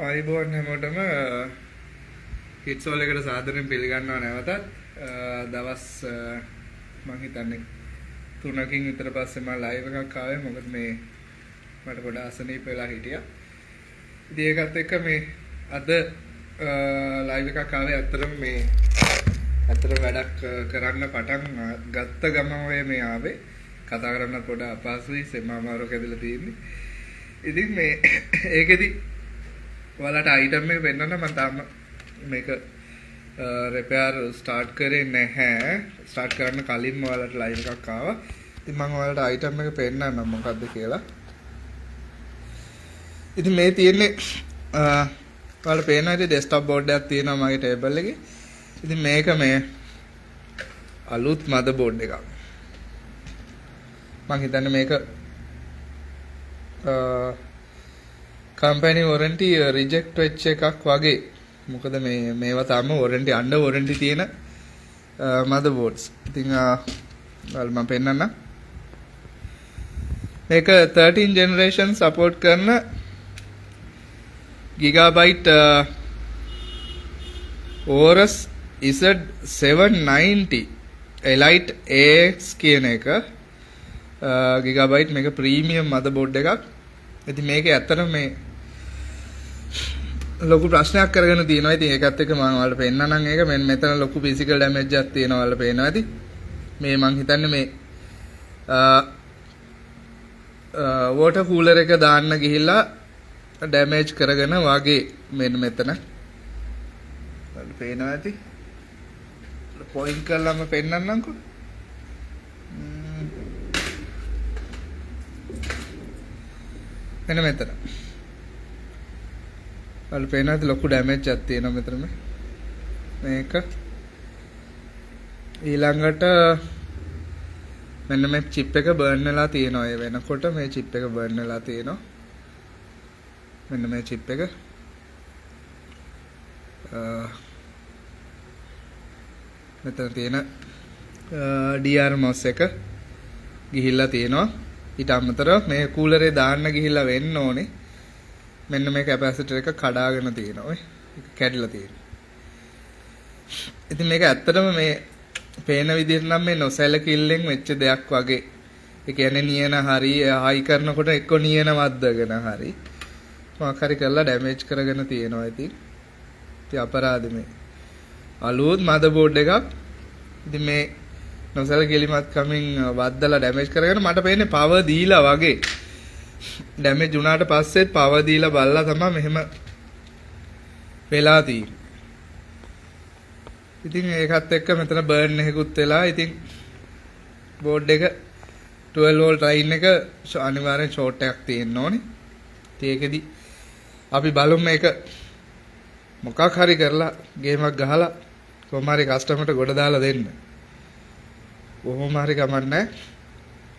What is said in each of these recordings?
ආයිබෝන් හැමෝටම KITSOL එකට සාදරයෙන් පිළිගන්නවා නැවතත්. දවස් මම හිතන්නේ 3කින් විතර පස්සේ මම ලයිව් එකක් ආවේ. මොකද මේ මට පොඩ්ඩක් අසනීප වෙලා හිටියා. ඉතින් ඒකත් එක්ක මේ අද ලයිව් එකක් ආවේ. ඇත්තටම වැඩක් කරන්න පටන් ගත්ත ගමන් ඔය මේ ආවේ. කතා කරන්න පොඩ්ඩක් අපහසුයි. සෙමාමාරෝ කැදලා තියෙන්නේ. ඉතින් මේ ඒකෙදි ඔයාලට අයිටම් එක වෙන්නන්න මම තාම මේක රිපෙයාර් ස්ටාර්ට් කරේ නැහැ. ස්ටාර්ට් කරන්න කලින්ම ඔයාලට ලයිව් එකක් ආවා. ඉතින් මම ඔයාලට අයිටම් එක පෙන්නන්නම් මොකද්ද කියලා. ඉතින් මේ තියෙන්නේ ඔයාලට පේනවා ඉතින් ඩෙස්ක්ටොප් බෝඩ් එකක් තියෙනවා මගේ ටේබල් එකේ. ඉතින් මේක මේ අලුත් මදර්බෝඩ් එකක්. මම හිතන්නේ මේක කම්පැනි වොරන්ටි රිජෙක්ට් වෙච්ච එකක් වගේ. මොකද මේවා තාම වොරන්ටි අන්ඩර් වොරන්ටි තියෙන මදර්බෝඩ්ස්. ඉතින් මම පෙන්නන්න. මේක 13 generation support කරන Gigabyte Aorus Z790 Elite AX කියන එක. Gigabyte මේක ප්‍රීමියම් මදර්බෝඩ් එකක්. ඉතින් මේකේ ඇත්තටම මේ ලොකු ප්‍රශ්නයක් කරගෙන තියෙනවා. ඉතින් ඒකත් එක්ක මම ඔයාලට පෙන්නන්නම්. ඒක මෙතන ලොකු ෆිසිකල් ඩැමේජ් එකක් තියෙනවා ඔයාලට පේනවා ඇති. මේ මං හිතන්නේ මේ වෝටර් කූලර් එක දාන්න ගිහිල්ලා ඩැමේජ් කරගෙන වගේ මෙතන ඔයාලට පේනවා ඇති. පොයින්ට් කරලාම පෙන්නන්නම්කෝ. මෙන්න මෙතන. ඔයාලට පේනවාද ලොකු ඩැමේජ් එකක් තියෙනවා මෙතන මේක. ඊළඟට මෙන්න මේ චිප් එක බර්න් වෙලා තියෙනවා. ඒ වෙනකොට මේ චිප් එක බර්න් වෙලා තියෙනවා. මෙන්න මේ චිප් එක. මෙතන තියෙන DR මොස් එක ගිහිල්ලා තියෙනවා. ඊට අමතරව මේ කූලරේ දාන්න ගිහිල්ලා වෙන්න ඕනේ. මෙන්න මේ කැපැසිටර් එක කඩාගෙන තියෙනවා. ඔය ඒක කැඩිලා තියෙනවා. ඉතින් මේක ඇත්තටම මේ පේන විදිහට නම් මේ නොසැලකිල්ලෙන් වෙච්ච දෙයක් වගේ. ඒ කියන්නේ නියන හරි හයි කරනකොට එක්ක නියන වද්දගෙන හරි මොකක් හරි කරලා ඩැමේජ් කරගෙන තියෙනවා. ඉතින් අපරාධ මේ අලුත් මදර්බෝඩ් එකක්. ඉතින් මේ නොසැලකිලිමත් කමින් වද්දලා ඩැමේජ් කරගෙන මට පේන්නේ පවර් දීලා වගේ. ඩැමේජ් වුණාට පස්සෙත් පවර් දීලා බලලා තමයි මෙහෙම වෙලා තියෙන්නේ. ඉතින් ඒකත් එක්ක මෙතන බර්න් එකකුත් වෙලා. ඉතින් බෝඩ් එක 12 වෝල්ට් ලයින් එක අනිවාර්යෙන් ෂෝට් එකක් තියෙන්න ඕනේ. ඉතින් ඒකෙදි අපි බලමු මේක මොකක් හරි කරලා ගේමක් ගහලා කොහොම හරි කස්ටමර්ට ගොඩ දාලා දෙන්න. කොහොම හරි කමක් නැහැ.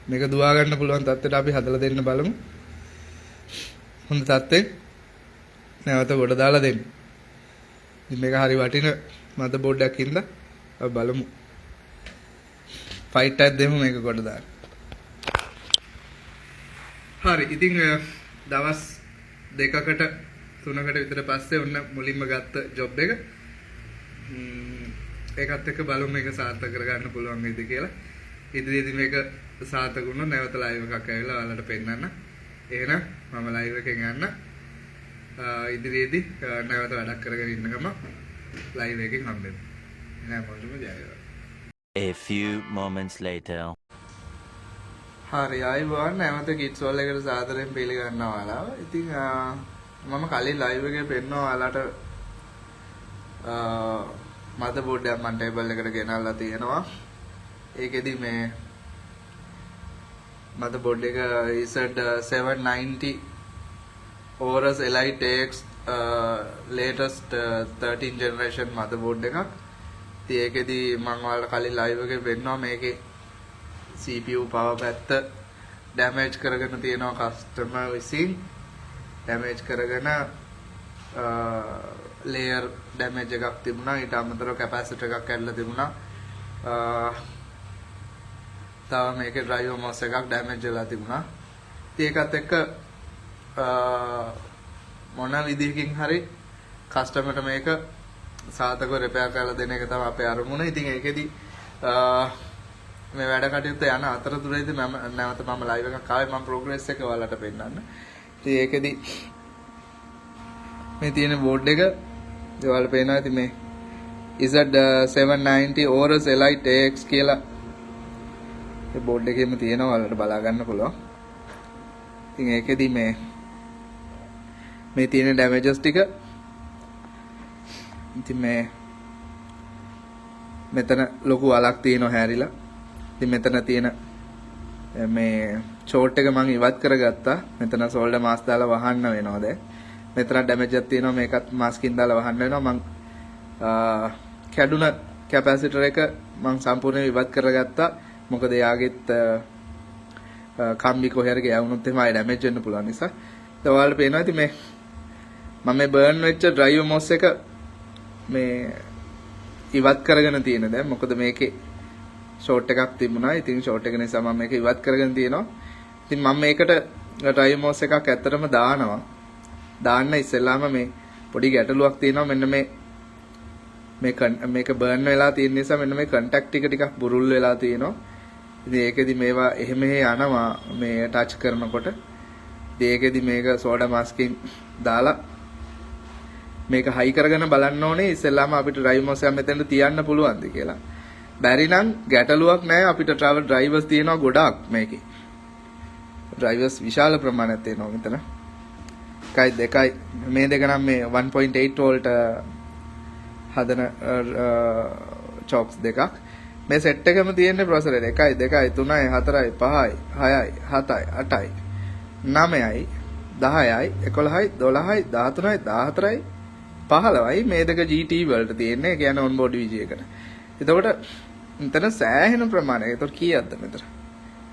මේක දුවා ගන්න පුළුවන් තත්ත්වයට අපි හදලා දෙන්න බලමු. හොඳ තත්ත්වෙන් නැවත ගොඩ දාලා දෙන්න. ඉතින් මේක හරි වටින මදර්බෝඩ් එකක් ඉඳලා අපි බලමු. ෆයිට් එකක් දෙමු මේක ගොඩ දාන්න. හරි. ඉතින් දවස් 2කට 3කට විතර පස්සේ ඔන්න මුලින්ම ගත්ත ජොබ් එක. ඒකත් එක්ක බලමු මේක සාර්ථක කරගන්න පුළුවන් වේද කියලා. ඉදිරියේදී මේක සාර්ථක වුණොත් නැවත ලයිව් එකක් ඇවිල්ලා ඔයාලට පෙන්නන්න. එහෙනම් මම ලයිව් එකෙන් යන්න. ඉදිරියේදී නැවත වැඩක් කරගෙන ඉන්න ගම ලයිව් එකෙන් හම්බෙමු. එහෙනම් මොකටද ජය වේවා. A few moments later. හරි ආයිබෝන් නැවත KITSOL එකට සාදරයෙන් පිළිගන්නවා ඔයාලව. ඉතින් මම කලින් ලයිව් එකේ පෙන්නවා ඔයාලට මදර්බෝඩ් එකක් මම ටේබල් එකට ගෙනල්ලා තියෙනවා. ඒකෙදි මේ මදර්බෝඩ් එක Z790 Aorus Elite AX latest 13 generation motherboard එකක්. ඉතින් ඒකෙදි මම ඔයාලට කලින් ලයිව් එකේ පෙන්නවා මේකේ CPU power පැත්ත damage කරගෙන තියෙනවා customer විසින්. damage කරගෙන layer damage එකක් තිබුණා. ඊට අමතරව capacitor එකක් කැඩලා තිබුණා. තව මේකේ driver MOS එකක් damage වෙලා තිබුණා. ඉතින් ඒකත් එක්ක මොන විදිහකින් හරි කස්ටමර්ට මේක සාර්ථකව රිපෙයාර් කරලා දෙන එක තමයි අපේ අරමුණ. ඉතින් ඒකෙදි මේ වැඩ කටයුත්ත යන අතරතුරේදී මම නැවත ලයිව් එකක් ආවේ මම ප්‍රෝග්‍රස් එක ඔයාලට පෙන්නන්න. ඉතින් ඒකෙදි මේ තියෙන බෝඩ් එක ඔයාලට පේනවා. ඉතින් මේ Z790 Aorus Elite AX කියලා මේ බෝඩ් එකේම තියෙනවා. ඔයාලට බලා ගන්න පුළුවන්. ඉතින් ඒකෙදි මේ තියෙන ඩැමේජස් ටික ඉතින් මෙතන ලොකු වලක් තියෙනවා හැරිලා. ඉතින් මෙතන තියෙන මේ ෂෝට් එක මම ඉවත් කරගත්තා. මෙතන සෝල්ඩර් මාස් දාලා වහන්න වෙනවා දැන්. මෙතන ඩැමේජ් එකක් තියෙනවා. මේකත් මාස්කින් දාලා වහන්න වෙනවා. මම කැඩුන කැපැසිටර් එක මම සම්පූර්ණයෙන් ඉවත් කරගත්තා. මොකද එයාගෙත් කම්බි කොහේ හරි ගෑවුනොත් එහෙම ආයෙ ඩැමේජ් වෙන්න පුළුවන් නිසා. දැන් ඔයාලට පේනවා ඉතින් මම මේ බර්න් වෙච්ච ඩ්‍රයිවර් මොස් එක මේ ඉවත් කරගෙන තියෙන දැන්. මොකද මේකේ ෂෝට් එකක් තිබුණා. ඉතින් ෂෝට් එක නිසා මම මේක ඉවත් කරගෙන තියෙනවා. ඉතින් මම මේකට ඩ්‍රයිවර් මොස් එකක් ඇත්තටම දානවා. දාන්න ඉස්සෙල්ලාම මේ පොඩි ගැටලුවක් තියෙනවා. මෙන්න මේක බර්න් වෙලා තියෙන නිසා මෙන්න මේ කන්ටැක්ට් ටිකක් බුරුල් වෙලා තියෙනවා. ඉතින් ඒකෙදි මේවා එහෙම යනවා මේ ටච් කරනකොට. ඉතින් ඒකෙදි මේක සෝඩා මාස්කින් දාලා මේක හයි කරගෙන බලන්න ඕනේ ඉස්සෙල්ලාම අපිට ඩ්‍රයිවර් මොස් එක මෙතෙන්ට තියන්න පුළුවන්ද කියලා. බැරි නම් ගැටලුවක් නැහැ. අපිට ට්‍රැවල් ඩ්‍රයිවර්ස් තියෙනවා ගොඩාක් මේකේ. ඩ්‍රයිවර්ස් විශාල ප්‍රමාණයක් තියෙනවා මෙතන. 1 2 මේ දෙක නම් මේ 1.8 වෝල්ට් හදන චොක්ස් දෙකක්. මේ සෙට් එකම තියෙන්නේ ප්‍රොසෙසර් 1 2 3 4 5 6 7 8 9යි 10යි 11යි 12යි 13යි 14යි 15යි මේ දෙක GT වලට තියෙන්නේ. ඒ කියන්නේ ඔන් බෝඩ් VG එකට. එතකොට මෙතන සෑහෙන ප්‍රමාණයක්. එතකොට කීයක්ද මෙතන?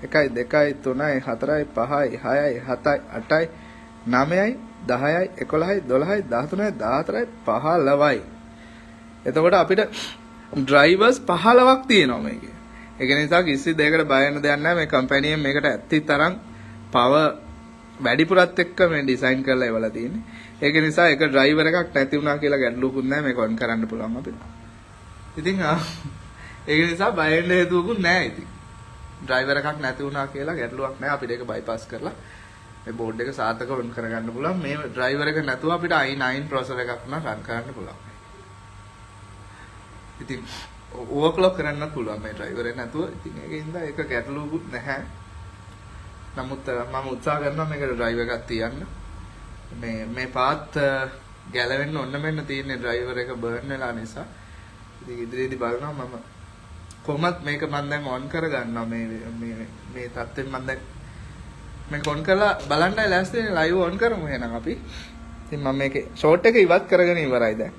1 2 3 4 5 6 7 8 9යි 10යි 11යි 12යි 13යි 14යි 15යි. එතකොට අපිට ඩ්‍රයිවර්ස් 15ක් තියෙනවා මේකේ. ඒක නිසා කිසි දෙයකට බය වෙන්න දෙයක් නැහැ. මේ කම්පැනියෙන් මේකට ඇත්ති තරම් පවර් වැඩිපුරත් එක්ක මේ ඩිසයින් කරලා එවලා තියෙන්නේ. ඒක නිසා එක ඩ්‍රයිවර් එකක් නැති වුණා කියලා ගැටලුවකුත් නැහැ. මේක ඔන් කරන්න පුළුවන් අපිට. ඉතින් ඒක නිසා බය වෙන්න හේතුවකුත් නැහැ ඉතින්. ඩ්‍රයිවර් එකක් නැති වුණා කියලා ගැටලුවක් නැහැ. අපිට ඒක බයිපාස් කරලා මේ බෝඩ් එක සාර්ථකව රන් කරගන්න පුළුවන්. මේ ඩ්‍රයිවර් එක නැතුව අපිට i9 ප්‍රොසෙසර් එකක් උනා රන් කරන්න පුළුවන්. ඉතින් ඕවර්ක්ලොක් කරන්න පුළුවන් මේ ඩ්‍රයිවර් එක නැතුව. ඉතින් ඒකින්ද ඒක ගැටලුවකුත් නැහැ. නමුත් මම උත්සාහ කරනවා මේකට ඩ්‍රයිවර් එකක් තියන්න. මේ පාත් ගැලවෙන්න ඔන්න මෙන්න තියෙන ඩ්‍රයිවර් එක බර්න් වෙලා නිසා. ඉතින් ඉදිරියේදී බලනවා මම කොහොමත් මේක මම දැන් ඔන් කරගන්නවා මේ තත්ත්වෙන් මම දැන් මේක ඔන් කරලා බලන්නයි ලෑස්ති වෙන්නේ. ලයිව් ඔන් කරමු එහෙනම් අපි. ඉතින් මම මේකේ ෂෝට් එක ඉවත් කරගෙන ඉවරයි දැන්.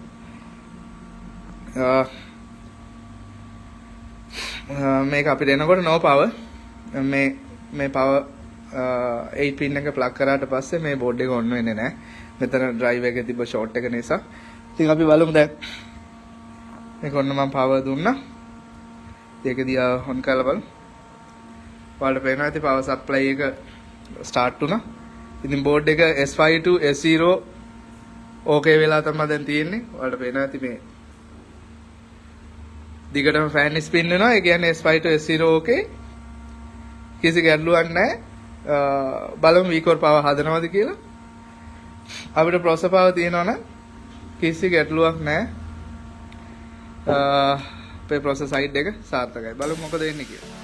මේක අපිට එනකොට no power මේ power 8 pin එක plug කරාට පස්සේ මේ board එක on වෙන්නේ නැහැ. මෙතන drive එකේ තිබ්බ short එක නිසා. ඉතින් අපි බලමු දැන් මේක ඔන්න මම power දුන්නා. ඒක දිහා on කරලා බලමු. ඔයාලට පේනවා ඇති power supply එක start වුණා. ඉතින් board එක S5 to S0 okay වෙලා තමයි දැන් තියෙන්නේ. ඔයාලට පේනවා ඇති මේ දිගටම fan spin වෙනවා. ඒ කියන්නේ S5 to S0 okay. කිසි ගැටලුවක් නැහැ. බලමු V-core power හදනවද කියලා. අපිට processor power තියෙනවා නම් කිසි ගැටලුවක් නැහැ. අපේ processor side එක සාර්ථකයි. බලමු මොකද වෙන්නේ කියලා.